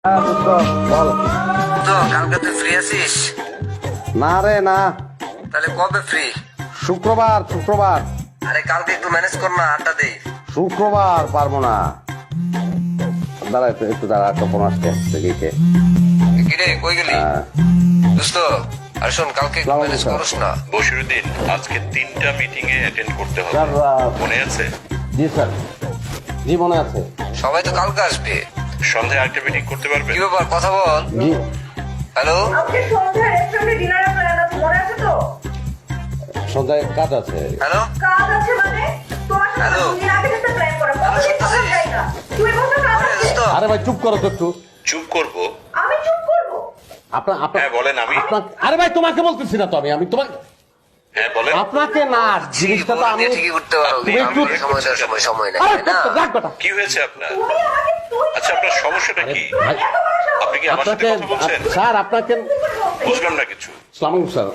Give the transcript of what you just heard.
বল। তো কালকে তুই ফ্রি আছিস? না রে না, তাহলে কবে ফ্রি? শুক্রবার শুক্রবার আরে কালকে একটু ম্যানেজ কর না, আড্ডা দেই। শুক্রবার পারবো না। দাঁড়া একটু দাঁড়া, একটা ফোন আসছে দেখে। কিরে কই গেলি দোস্ত? আর শোন, কালকে একটু ম্যানেজ করস না। বশিরুদ্দিন, আজকে 3টা মিটিং এ অ্যাটেন্ড করতে হবে, স্যার মনে আছে? জি স্যার, জি মনে আছে। সবাই তো কালকে আসবে। সন্ধ্যায় আরেকটা মিটিং করতে পারবে? কি ব্যাপার, কথা বল। জি হ্যালো, আজকে সন্ধ্যায় রেস্টুরেন্টে ডিনারের প্ল্যান আছে, মনে আছে তো? সন্ধ্যায় কাজ আছে। হ্যালো, কাজ আছে মানে? তোমার সাথে হ্যালো। দুদিন আগে থেকে প্ল্যান করা। হ্যালো, কতদিন শুনতেছিস? খবর দেয় না। তুই বলছো কাজ আরে আছে? দোস্ত, আরে ভাই চুপ করো তো একটু। চুপ করব? আমি চুপ করবো? আপনার আপনার হ্যাঁ বলেন। আরে ভাই তোমাকে বলতেছি না তো, আমি তোমাকে হ্যাঁ বলেন। আপনাকে না, জিনিসটা তো আমি ঠিকই করতে পারো, তুমি একটু সময় নাই, আরে তাই না? রাখ বেটা। কি হয়েছে আপনার? তুমি আমাকে তুই আচ্ছা, আপনার সমস্যাটা কি? ভাই এত বড় সাহস? আপনি কি আমার সাথে আপনাকে কথা বলছেন? স্যার আপনাকে বুঝলাম না কিছু। সালাম স্যার।